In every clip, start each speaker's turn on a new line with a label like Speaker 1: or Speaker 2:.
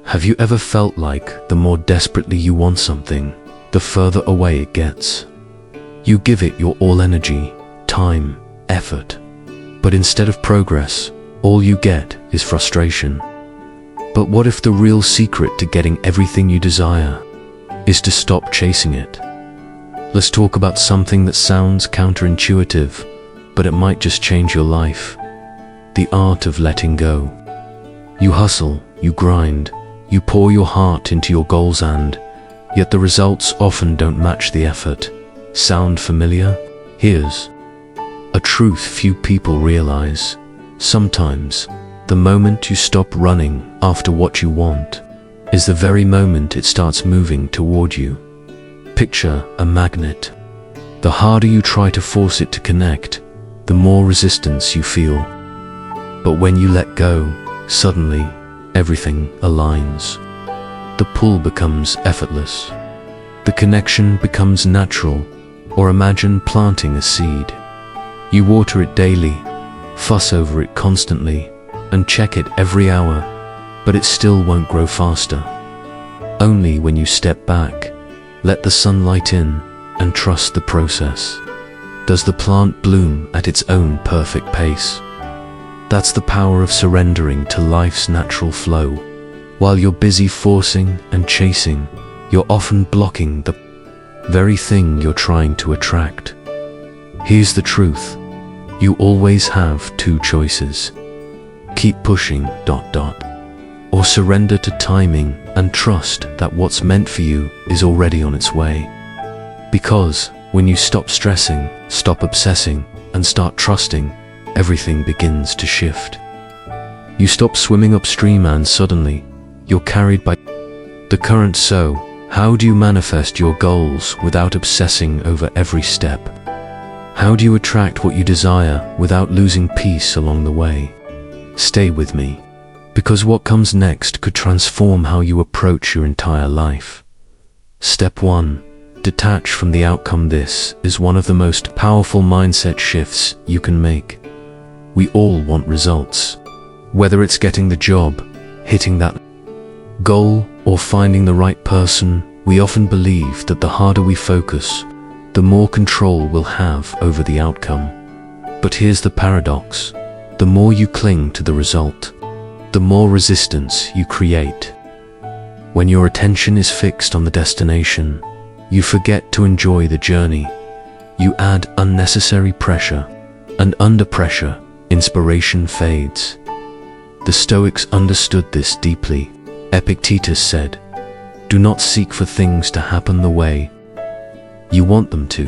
Speaker 1: Have you ever felt like the more desperately you want something, the further away it gets? You give it your all energy, time, effort, but instead of progress, all you get is frustration. But what if the real secret to getting everything you desire is to stop chasing it? Let's talk about something that sounds counterintuitive, but it might just change your life. The art of letting go. You hustle, you grind, you pour your heart into your goals, and yet the results often don't match the effort. Sound familiar? Here's a truth few people realize. Sometimes, the moment you stop running after what you want is the very moment it starts moving toward you. Picture a magnet. The harder you try to force it to connect, the more resistance you feel. But when you let go, suddenly, everything aligns. The pull becomes effortless. The connection becomes natural. Or imagine planting a seed. You water it daily, fuss over it constantly, and check it every hour, but it still won't grow faster. Only when you step back, let the sunlight in, and trust the process, does the plant bloom at its own perfect pace. That's the power of surrendering to life's natural flow. While you're busy forcing and chasing, you're often blocking the very thing you're trying to attract. Here's the truth. You always have two choices. Keep pushing, or surrender to timing and trust that what's meant for you is already on its way. Because when you stop stressing, stop obsessing, and start trusting, everything begins to shift. You stop swimming upstream and suddenly, you're carried by the current. So, how do you manifest your goals without obsessing over every step? How do you attract what you desire without losing peace along the way? Stay with me, because what comes next could transform how you approach your entire life. Step 1. Detach from the outcome. This is one of the most powerful mindset shifts you can make. We all want results. Whether it's getting the job, hitting that goal, or finding the right person, we often believe that the harder we focus, the more control we'll have over the outcome. But here's the paradox. The more you cling to the result, the more resistance you create. When your attention is fixed on the destination, you forget to enjoy the journey. You add unnecessary pressure, and under pressure, inspiration fades. The Stoics understood this deeply. Epictetus said, "Do not seek for things to happen the way you want them to.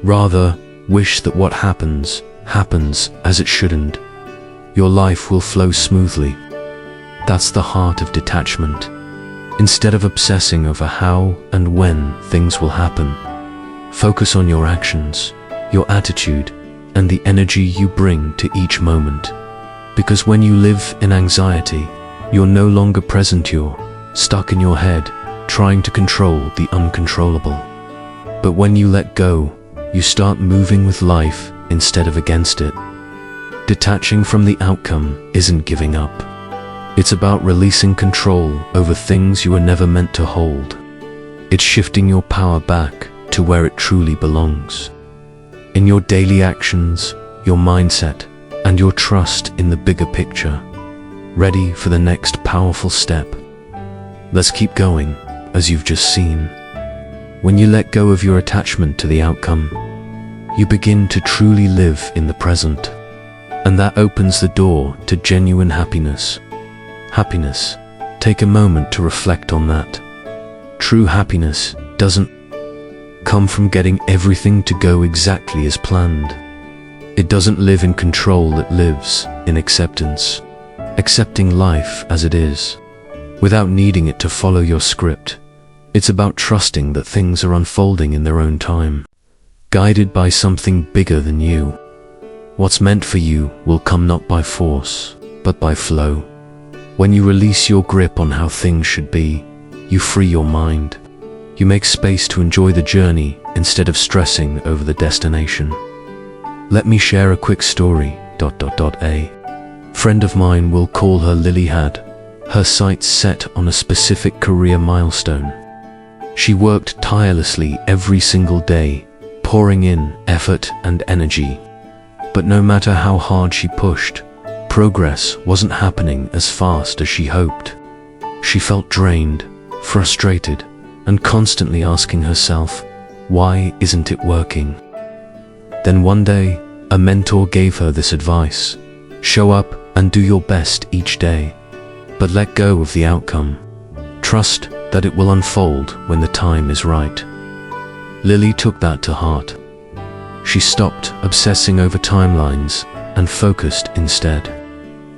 Speaker 1: Rather, wish that what happens, happens as it shouldn't. Your life will flow smoothly." That's the heart of detachment. Instead of obsessing over how and when things will happen, focus on your actions, your attitude, and the energy you bring to each moment. Because when you live in anxiety, you're no longer present. You're stuck in your head, trying to control the uncontrollable. But when you let go, you start moving with life instead of against it. Detaching from the outcome isn't giving up. It's about releasing control over things you were never meant to hold. It's shifting your power back to where it truly belongs. In your daily actions, your mindset, and your trust in the bigger picture. Ready for the next powerful step? Let's keep going, as you've just seen. When you let go of your attachment to the outcome, you begin to truly live in the present. And that opens the door to genuine happiness. Happiness. Take a moment to reflect on that. True happiness doesn't come from getting everything to go exactly as planned. It doesn't live in control, it lives in acceptance. Accepting life as it is, without needing it to follow your script. It's about trusting that things are unfolding in their own time, guided by something bigger than you. What's meant for you will come not by force, but by flow. When you release your grip on how things should be, you free your mind. You make space to enjoy the journey instead of stressing over the destination. Let me share a quick story. A friend of mine, will call her Lily, had her sights set on a specific career milestone. She worked tirelessly every single day, pouring in effort and energy. But no matter how hard she pushed, progress wasn't happening as fast as she hoped. She felt drained, frustrated, and constantly asking herself, why isn't it working? Then one day, a mentor gave her this advice: show up and do your best each day, but let go of the outcome. Trust that it will unfold when the time is right. Lily took that to heart. She stopped obsessing over timelines and focused instead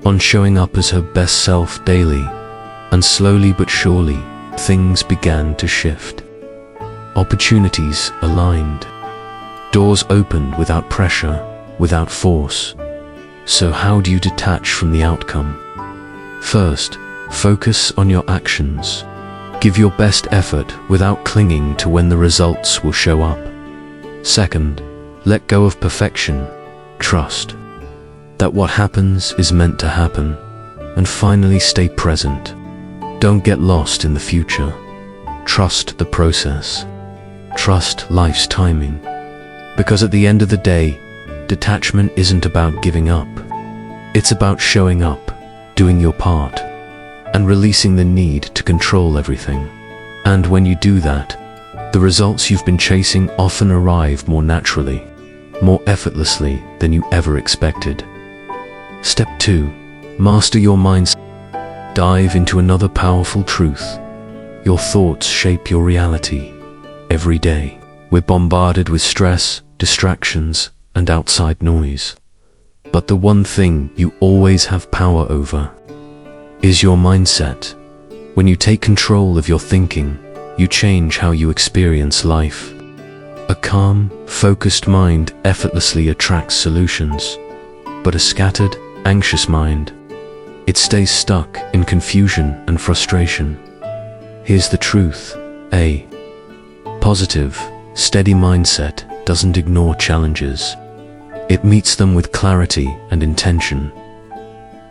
Speaker 1: on showing up as her best self daily, and slowly but surely, things began to shift. Opportunities aligned. Doors opened without pressure, without force. So how do you detach from the outcome? First, focus on your actions. Give your best effort without clinging to when the results will show up. Second, let go of perfection. Trust that what happens is meant to happen. And finally, stay present. Don't get lost in the future. Trust the process. Trust life's timing. Because at the end of the day, detachment isn't about giving up. It's about showing up, doing your part, and releasing the need to control everything. And when you do that, the results you've been chasing often arrive more naturally, more effortlessly than you ever expected. Step 2. Master your mindset. Dive into another powerful truth. Your thoughts shape your reality. Every day, we're bombarded with stress, distractions, and outside noise. But the one thing you always have power over is your mindset. When you take control of your thinking, you change how you experience life. A calm, focused mind effortlessly attracts solutions, but a scattered, anxious mind, it stays stuck in confusion and frustration. Here's the truth: a positive, steady mindset doesn't ignore challenges. It meets them with clarity and intention.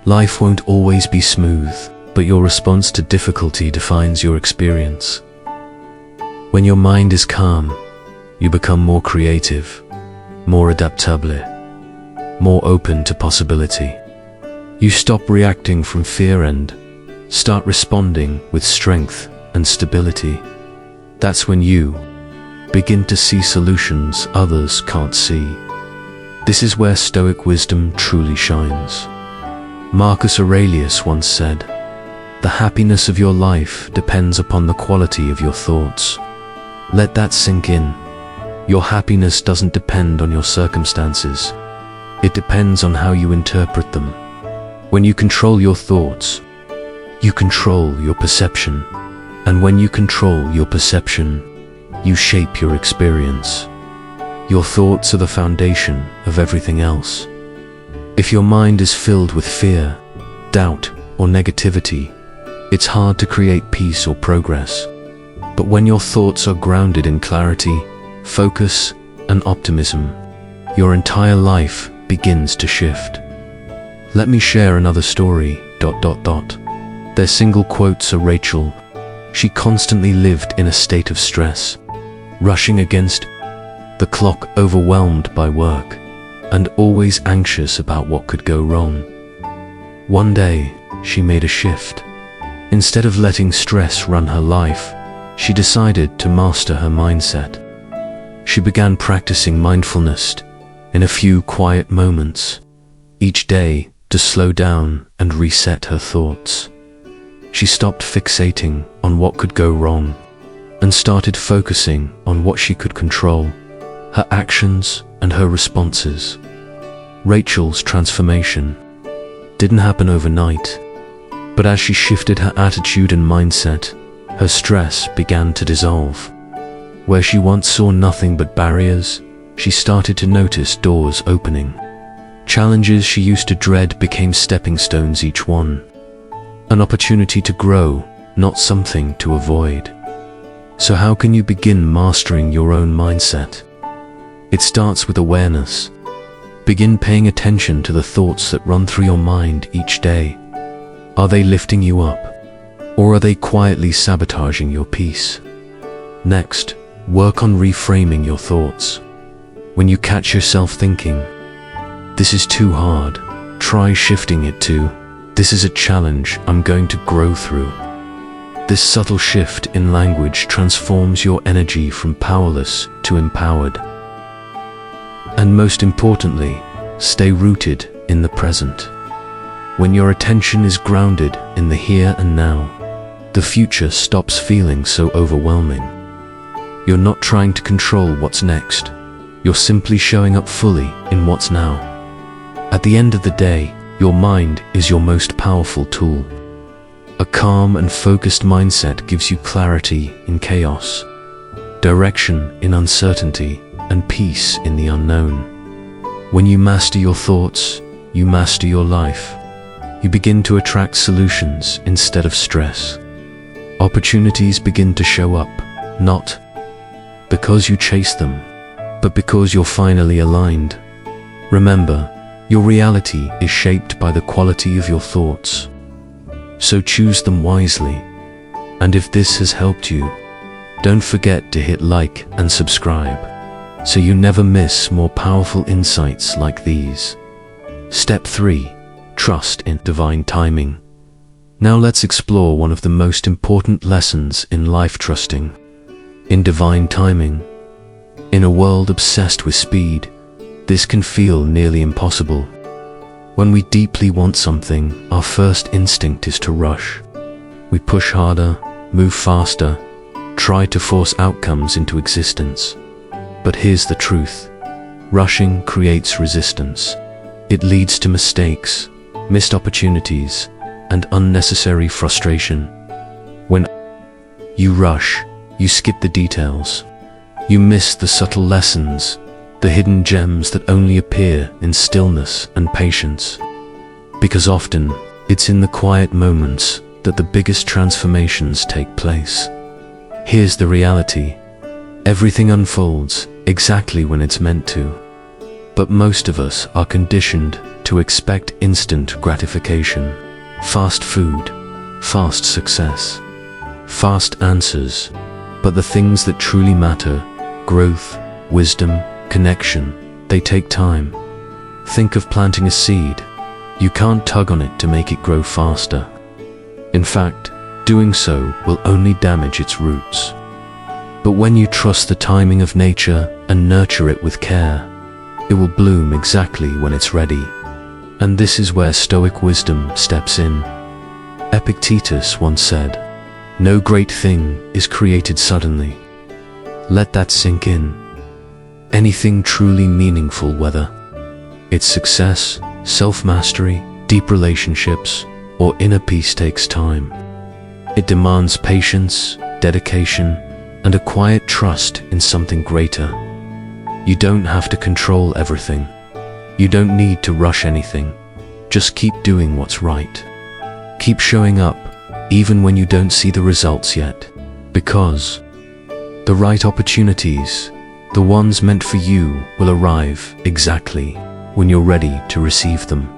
Speaker 1: Life won't always be smooth, but your response to difficulty defines your experience. When your mind is calm, you become more creative, more adaptable, more open to possibility. You stop reacting from fear and start responding with strength and stability. That's when you begin to see solutions others can't see. This is where Stoic wisdom truly shines. Marcus Aurelius once said, "The happiness of your life depends upon the quality of your thoughts." Let that sink in. Your happiness doesn't depend on your circumstances. It depends on how you interpret them. When you control your thoughts, you control your perception. And when you control your perception, you shape your experience. Your thoughts are the foundation of everything else. If your mind is filled with fear, doubt, or negativity, it's hard to create peace or progress. But when your thoughts are grounded in clarity, focus, and optimism, your entire life begins to shift. Let me share another story. Their single quotes are Rachel. She constantly lived in a state of stress, rushing against the clock, overwhelmed by work, and always anxious about what could go wrong. One day, she made a shift. Instead of letting stress run her life, she decided to master her mindset. She began practicing mindfulness in a few quiet moments each day to slow down and reset her thoughts. She stopped fixating on what could go wrong and started focusing on what she could control, her actions and her responses. Rachel's transformation didn't happen overnight, but as she shifted her attitude and mindset, her stress began to dissolve. Where she once saw nothing but barriers, she started to notice doors opening. Challenges she used to dread became stepping stones, each one an opportunity to grow, not something to avoid. So how can you begin mastering your own mindset? It starts with awareness. Begin paying attention to the thoughts that run through your mind each day. Are they lifting you up, Or are they quietly sabotaging your peace? Next, work on reframing your thoughts. When you catch yourself thinking, "This is too hard," try shifting it to, "This is a challenge I'm going to grow through." This subtle shift in language transforms your energy from powerless to empowered. And most importantly, stay rooted in the present. When your attention is grounded in the here and now, the future stops feeling so overwhelming. You're not trying to control what's next. You're simply showing up fully in what's now. At the end of the day, your mind is your most powerful tool. A calm and focused mindset gives you clarity in chaos, direction in uncertainty, and peace in the unknown. When you master your thoughts, you master your life. You begin to attract solutions instead of stress. Opportunities begin to show up, not because you chase them, but because you're finally aligned. Remember, your reality is shaped by the quality of your thoughts. So choose them wisely. And if this has helped you, don't forget to hit like and subscribe, so you never miss more powerful insights like these. Step 3. Trust in divine timing. Now let's explore one of the most important lessons in life: trusting in divine timing. In a world obsessed with speed, this can feel nearly impossible. When we deeply want something, our first instinct is to rush. We push harder, move faster, try to force outcomes into existence. But here's the truth: rushing creates resistance. It leads to mistakes, missed opportunities, and unnecessary frustration. When you rush, you skip the details. You miss the subtle lessons, the hidden gems that only appear in stillness and patience. Because often, it's in the quiet moments that the biggest transformations take place. Here's the reality: everything unfolds exactly when it's meant to. But most of us are conditioned to expect instant gratification. Fast food, fast success, fast answers. But the things that truly matter, growth, wisdom, connection, they take time. Think of planting a seed. You can't tug on it to make it grow faster. In fact, doing so will only damage its roots. But when you trust the timing of nature and nurture it with care, it will bloom exactly when it's ready. And this is where Stoic wisdom steps in. Epictetus once said, "No great thing is created suddenly." Let that sink in. Anything truly meaningful, whether it's success, self-mastery, deep relationships, or inner peace, takes time. It demands patience, dedication, and a quiet trust in something greater. You don't have to control everything. You don't need to rush anything. Just keep doing what's right. Keep showing up, even when you don't see the results yet. Because the right opportunities, the ones meant for you, will arrive exactly when you're ready to receive them.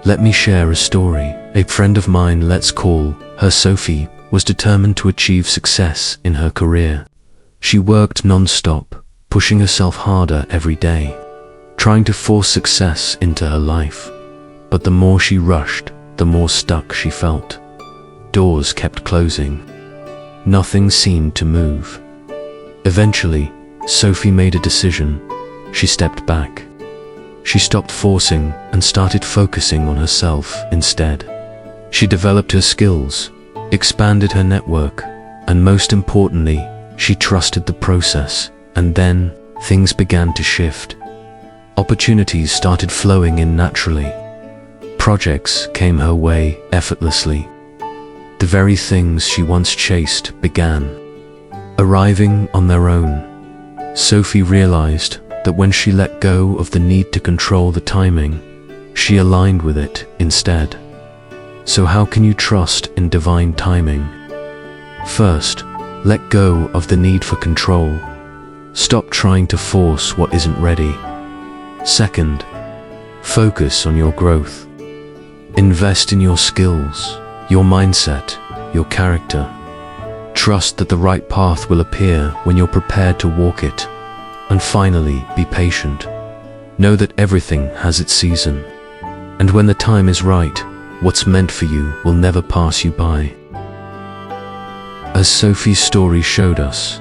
Speaker 1: Let me share a story. A friend of mine, let's call her Sophie, was determined to achieve success in her career. She worked non-stop, pushing herself harder every day, trying to force success into her life. But the more she rushed, the more stuck she felt. Doors kept closing. Nothing seemed to move. Eventually, Sophie made a decision. She stepped back. She stopped forcing and started focusing on herself instead. She developed her skills, expanded her network, and most importantly, she trusted the process. And then, things began to shift. Opportunities started flowing in naturally. Projects came her way effortlessly. The very things she once chased began arriving on their own. Sophie realized that when she let go of the need to control the timing, she aligned with it instead. So how can you trust in divine timing? First, let go of the need for control. Stop trying to force what isn't ready. Second, focus on your growth. Invest in your skills, your mindset, your character. Trust that the right path will appear when you're prepared to walk it. And finally, be patient. Know that everything has its season. And when the time is right, what's meant for you will never pass you by. As Sophie's story showed us,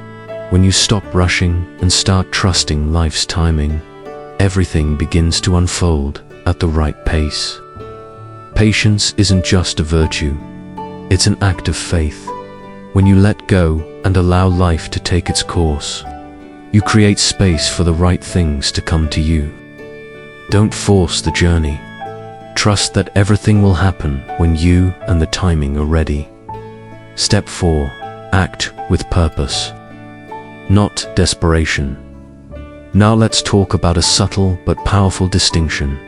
Speaker 1: when you stop rushing and start trusting life's timing, everything begins to unfold at the right pace. Patience isn't just a virtue, it's an act of faith. When you let go and allow life to take its course, you create space for the right things to come to you. Don't force the journey. Trust that everything will happen when you and the timing are ready. Step 4. Act with purpose, not desperation. Now let's talk about a subtle but powerful distinction.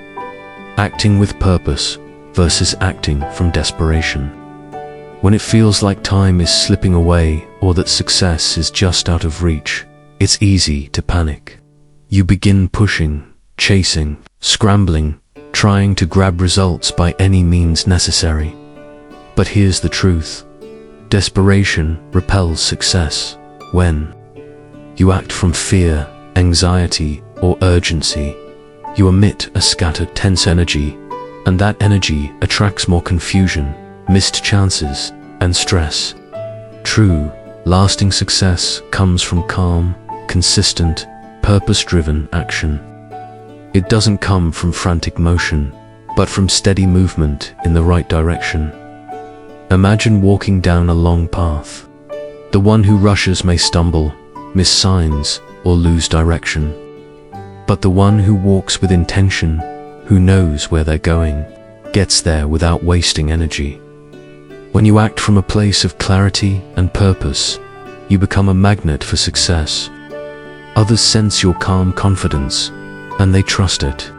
Speaker 1: Acting with purpose versus acting from desperation. When it feels like time is slipping away or that success is just out of reach, it's easy to panic. You begin pushing, chasing, scrambling, trying to grab results by any means necessary. But here's the truth. Desperation repels success when you act from fear, anxiety, or urgency. You emit a scattered, tense energy, and that energy attracts more confusion, missed chances, and stress. True, lasting success comes from calm, consistent, purpose-driven action. It doesn't come from frantic motion, but from steady movement in the right direction. Imagine walking down a long path. The one who rushes may stumble, miss signs, or lose direction. But the one who walks with intention, who knows where they're going, gets there without wasting energy. When you act from a place of clarity and purpose, you become a magnet for success. Others sense your calm confidence, and they trust it.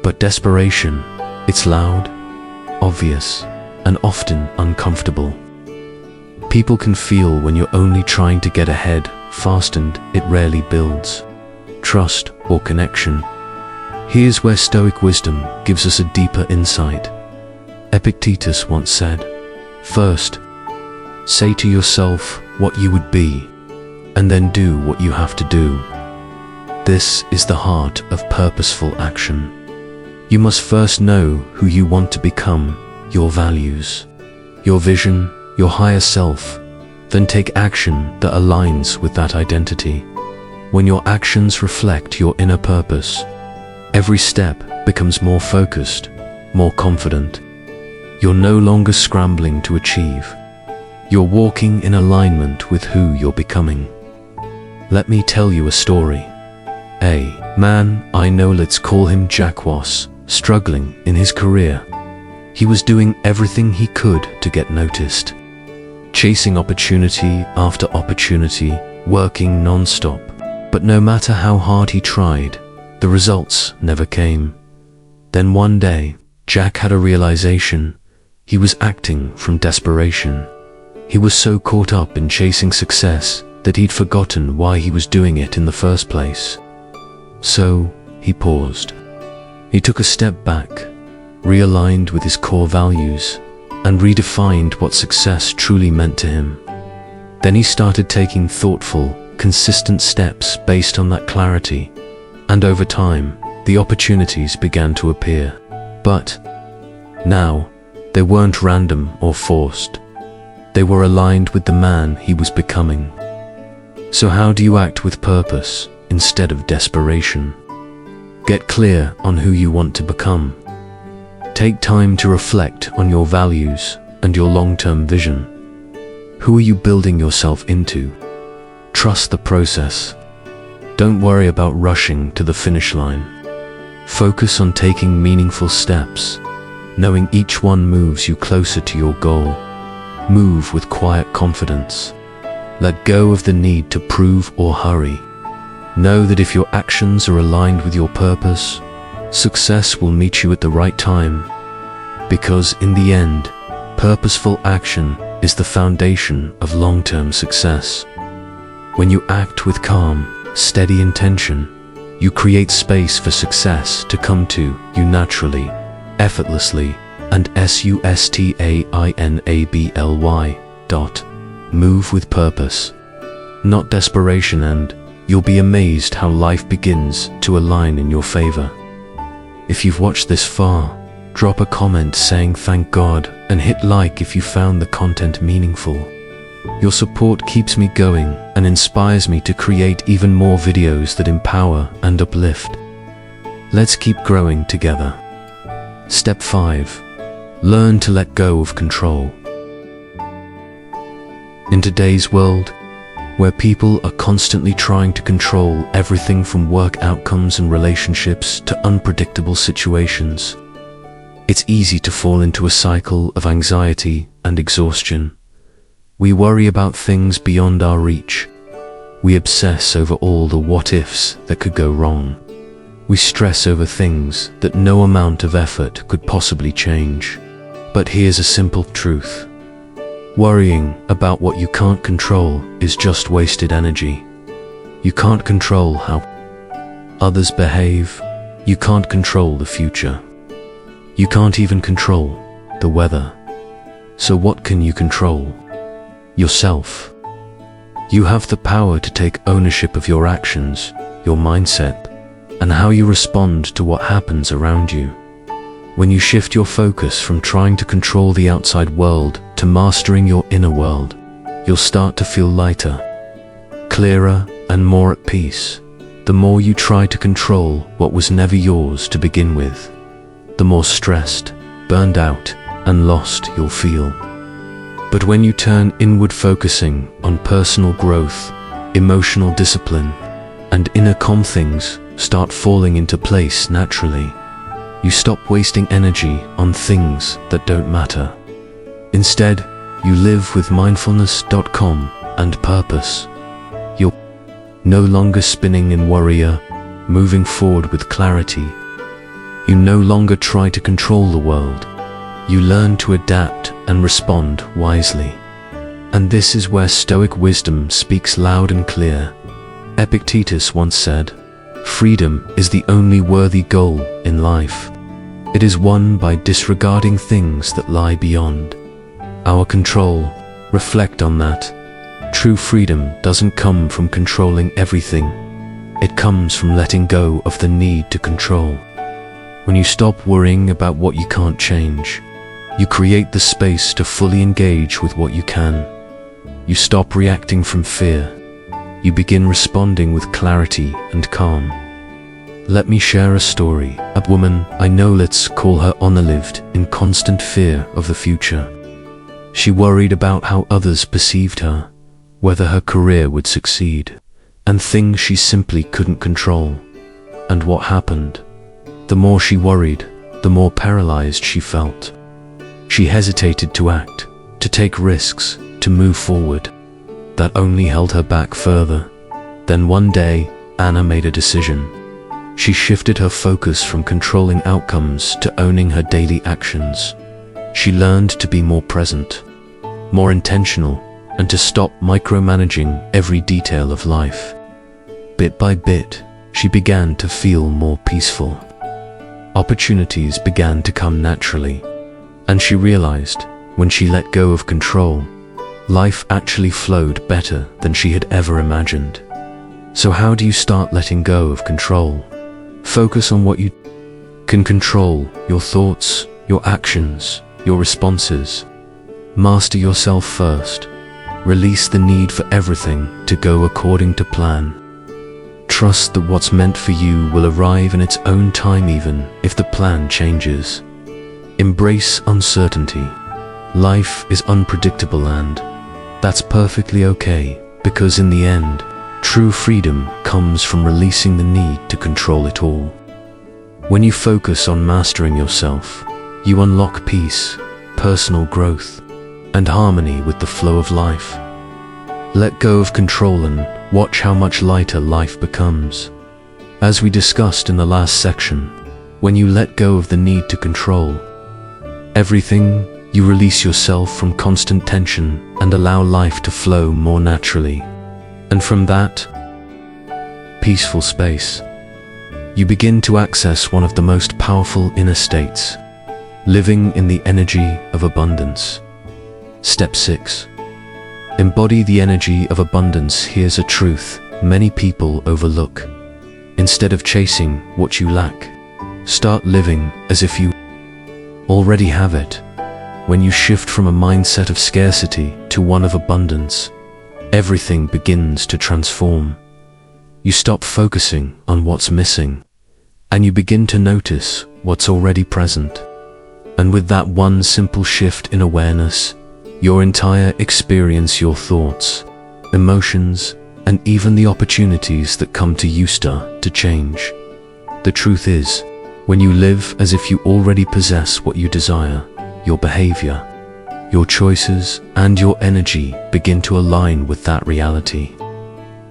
Speaker 1: But desperation, it's loud, obvious, and often uncomfortable. People can feel when you're only trying to get ahead fast, and it rarely builds trust or connection. Here's where Stoic wisdom gives us a deeper insight. Epictetus once said, "First, say to yourself what you would be, and then do what you have to do." This is the heart of purposeful action. You must first know who you want to become, your values, your vision, your higher self, then take action that aligns with that identity. When your actions reflect your inner purpose, every step becomes more focused, more confident. You're no longer scrambling to achieve. You're walking in alignment with who you're becoming. Let me tell you a story. A man I know, let's call him Jack, was struggling in his career. He was doing everything he could to get noticed, chasing opportunity after opportunity, working non-stop. But no matter how hard he tried, the results never came. Then one day, Jack had a realization. He was acting from desperation. He was so caught up in chasing success that he'd forgotten why he was doing it in the first place. So, he paused. He took a step back, realigned with his core values, and redefined what success truly meant to him. Then he started taking thoughtful, consistent steps based on that clarity, and over time, the opportunities began to appear. But now, they weren't random or forced. They were aligned with the man he was becoming. So how do you act with purpose instead of desperation? Get clear on who you want to become. Take time to reflect on your values and your long-term vision. Who are you building yourself into? Trust the process. Don't worry about rushing to the finish line. Focus on taking meaningful steps, knowing each one moves you closer to your goal. Move with quiet confidence. Let go of the need to prove or hurry. Know that if your actions are aligned with your purpose, success will meet you at the right time. Because in the end, purposeful action is the foundation of long-term success. When you act with calm, steady intention, you create space for success to come to you naturally, effortlessly, and sustainably. Move with purpose, not desperation, and you'll be amazed how life begins to align in your favor. If you've watched this far, drop a comment saying thank God and hit like if you found the content meaningful. Your support keeps me going and inspires me to create even more videos that empower and uplift. Let's keep growing together. Step 5. Learn to let go of control. In today's world, where people are constantly trying to control everything from work outcomes and relationships to unpredictable situations, it's easy to fall into a cycle of anxiety and exhaustion. We worry about things beyond our reach. We obsess over all the what-ifs that could go wrong. We stress over things that no amount of effort could possibly change. But here's a simple truth. Worrying about what you can't control is just wasted energy. You can't control how others behave. You can't control the future. You can't even control the weather. So what can you control? Yourself. You have the power to take ownership of your actions, your mindset, and how you respond to what happens around you. When you shift your focus from trying to control the outside world to mastering your inner world, you'll start to feel lighter, clearer, and more at peace. The more you try to control what was never yours to begin with, the more stressed, burned out, and lost you'll feel. But when you turn inward, focusing on personal growth, emotional discipline, and inner calm, things start falling into place naturally. You stop wasting energy on things that don't matter. Instead, you live with mindfulness.com and purpose. You're no longer spinning in worry, moving forward with clarity. You no longer try to control the world. You learn to adapt and respond wisely. And this is where Stoic wisdom speaks loud and clear. Epictetus once said, "Freedom is the only worthy goal in life. It is won by disregarding things that lie beyond our control." Reflect on that. True freedom doesn't come from controlling everything. It comes from letting go of the need to control. When you stop worrying about what you can't change, you create the space to fully engage with what you can. You stop reacting from fear. You begin responding with clarity and calm. Let me share a story. A woman I know, let's call her Honor, lived in constant fear of the future. She worried about how others perceived her, whether her career would succeed, and things she simply couldn't control. And what happened? The more she worried, the more paralyzed she felt. She hesitated to act, to take risks, to move forward. That only held her back further. Then one day, Anna made a decision. She shifted her focus from controlling outcomes to owning her daily actions. She learned to be more present, more intentional, and to stop micromanaging every detail of life. Bit by bit, she began to feel more peaceful. Opportunities began to come naturally, and she realized when she let go of control, life actually flowed better than she had ever imagined. So how do you start letting go of control? Focus on what you can control: your thoughts, your actions, your responses. Master yourself first. Release the need for everything to go according to plan. Trust that what's meant for you will arrive in its own time, even if the plan changes. Embrace uncertainty. Life is unpredictable, and that's perfectly okay, because in the end, true freedom comes from releasing the need to control it all. When you focus on mastering yourself, you unlock peace, personal growth, and harmony with the flow of life. Let go of control and watch how much lighter life becomes. As we discussed in the last section, when you let go of the need to control everything, you release yourself from constant tension and allow life to flow more naturally. And from that peaceful space, you begin to access one of the most powerful inner states, living in the energy of abundance. Step 6. Embody the energy of abundance. Here's a truth many people overlook. Instead of chasing what you lack, start living as if you already have it. When you shift from a mindset of scarcity to one of abundance, everything begins to transform. You stop focusing on what's missing, and you begin to notice what's already present. And with that one simple shift in awareness, your entire experience, your thoughts, emotions, and even the opportunities that come to you start to change. The truth is, when you live as if you already possess what you desire, your behavior, your choices, and your energy begin to align with that reality.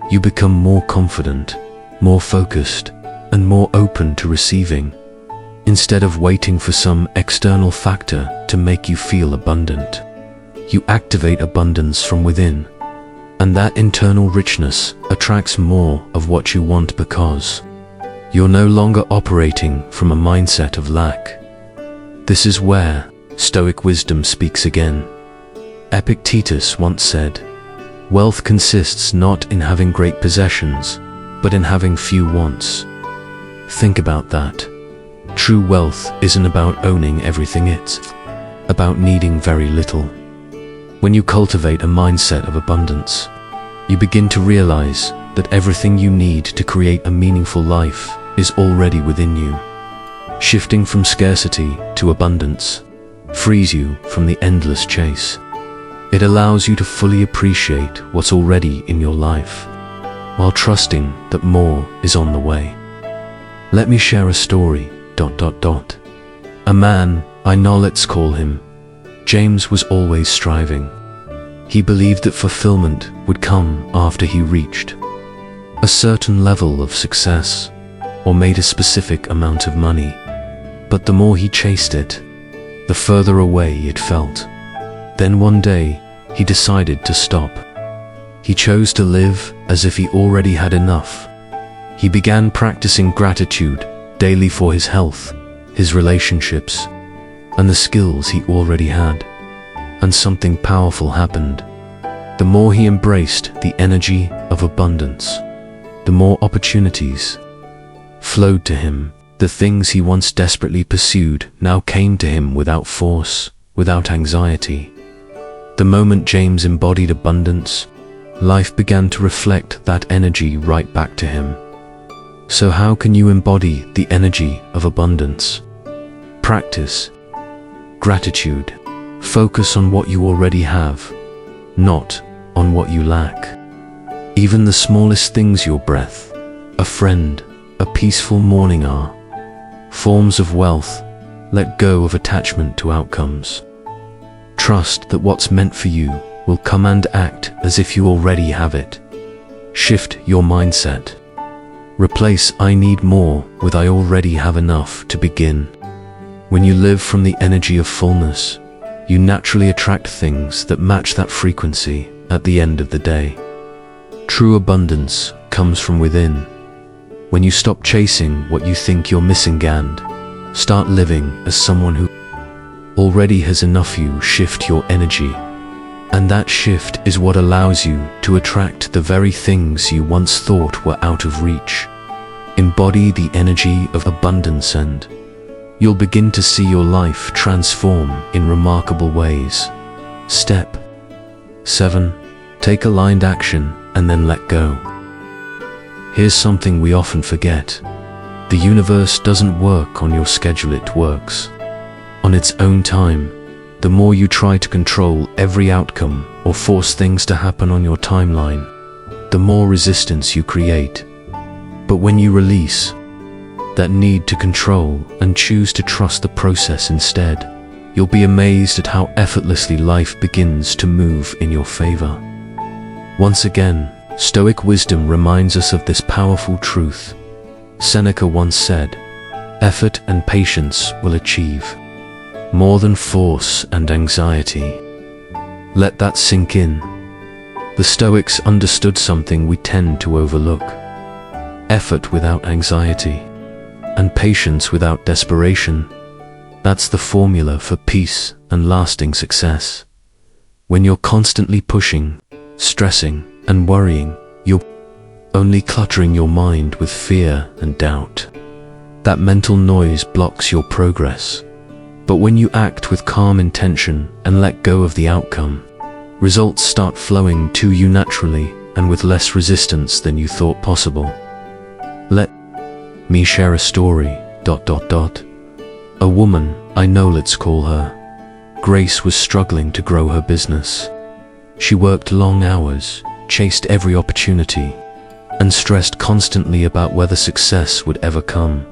Speaker 1: You become more confident, more focused, and more open to receiving, instead of waiting for some external factor to make you feel abundant. You activate abundance from within, and that internal richness attracts more of what you want because you're no longer operating from a mindset of lack. This is where Stoic wisdom speaks again. Epictetus once said, "Wealth consists not in having great possessions, but in having few wants." Think about that. True wealth isn't about owning everything, it's about needing very little. When you cultivate a mindset of abundance, you begin to realize that everything you need to create a meaningful life is already within you. Shifting from scarcity to abundance frees you from the endless chase. It allows you to fully appreciate what's already in your life, while trusting that more is on the way. Let me share a story. A man I know, let's call him James, was always striving. He believed that fulfillment would come after he reached a certain level of success or made a specific amount of money. But the more he chased it, the further away it felt. Then one day, he decided to stop. He chose to live as if he already had enough. He began practicing gratitude daily for his health, his relationships, and the skills he already had. And something powerful happened. The more he embraced the energy of abundance, the more opportunities flowed to him. The things he once desperately pursued now came to him without force, without anxiety. The moment James embodied abundance, life began to reflect that energy right back to him. So how can you embody the energy of abundance? Practice gratitude. Focus on what you already have, not on what you lack. Even the smallest things, your breath, a friend, a peaceful morning, are forms of wealth. Let go of attachment to outcomes. Trust that what's meant for you will come, and act as if you already have it. Shift your mindset. Replace "I need more" with "I already have enough" to begin. When you live from the energy of fullness, you naturally attract things that match that frequency. At the end of the day, true abundance comes from within. When you stop chasing what you think you're missing and start living as someone who already has enough, you shift your energy. And that shift is what allows you to attract the very things you once thought were out of reach. Embody the energy of abundance and you'll begin to see your life transform in remarkable ways. Step 7. Take aligned action and then let go. Here's something we often forget. The universe doesn't work on your schedule, it works on its own time. The more you try to control every outcome or force things to happen on your timeline, the more resistance you create. But when you release that need to control and choose to trust the process instead, you'll be amazed at how effortlessly life begins to move in your favor. Once again, Stoic wisdom reminds us of this powerful truth. Seneca once said, "Effort and patience will achieve more than force and anxiety." Let that sink in. The Stoics understood something we tend to overlook. Effort without anxiety and patience without desperation. That's the formula for peace and lasting success. When you're constantly pushing stressing, and worrying, you're only cluttering your mind with fear and doubt. That mental noise blocks your progress. But when you act with calm intention and let go of the outcome, results start flowing to you naturally and with less resistance than you thought possible. Let me share a story. A woman I know, let's call her Grace, was struggling to grow her business. She worked long hours, chased every opportunity, and stressed constantly about whether success would ever come.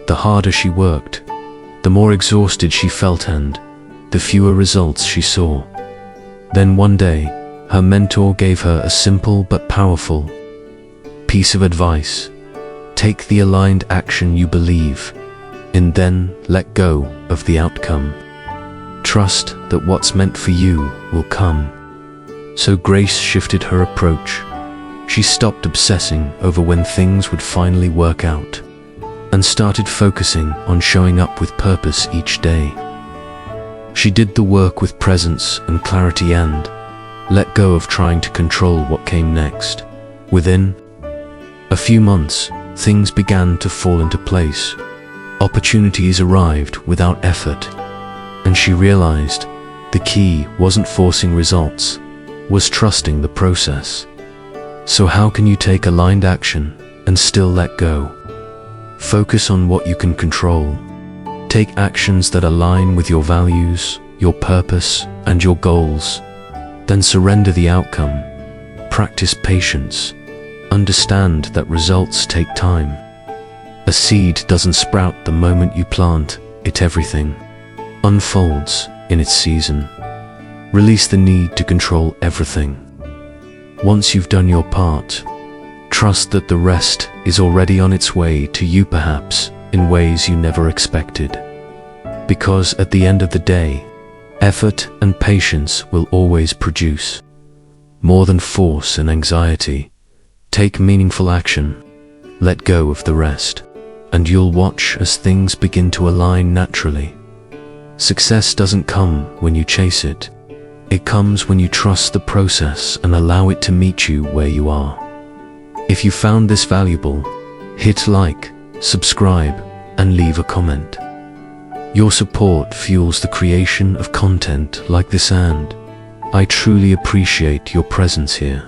Speaker 1: The harder she worked, the more exhausted she felt and the fewer results she saw. Then one day, her mentor gave her a simple but powerful piece of advice. Take the aligned action you believe in, then let go of the outcome. Trust that what's meant for you will come. So Grace shifted her approach. She stopped obsessing over when things would finally work out and started focusing on showing up with purpose each day. She did the work with presence and clarity and let go of trying to control what came next. Within a few months, things began to fall into place. Opportunities arrived without effort, and she realized the key wasn't forcing results, was trusting the process. So how can you take aligned action and still let go? Focus on what you can control. Take actions that align with your values, your purpose, and your goals. Then surrender the outcome. Practice patience. Understand that results take time. A seed doesn't sprout the moment you plant it. Everything unfolds in its season. Release the need to control everything. Once you've done your part, trust that the rest is already on its way to you, perhaps in ways you never expected. Because at the end of the day, effort and patience will always produce more than force and anxiety. Take meaningful action, let go of the rest, and you'll watch as things begin to align naturally. Success doesn't come when you chase it. It comes when you trust the process and allow it to meet you where you are. If you found this valuable, hit like, subscribe, and leave a comment. Your support fuels the creation of content like this, and I truly appreciate your presence here.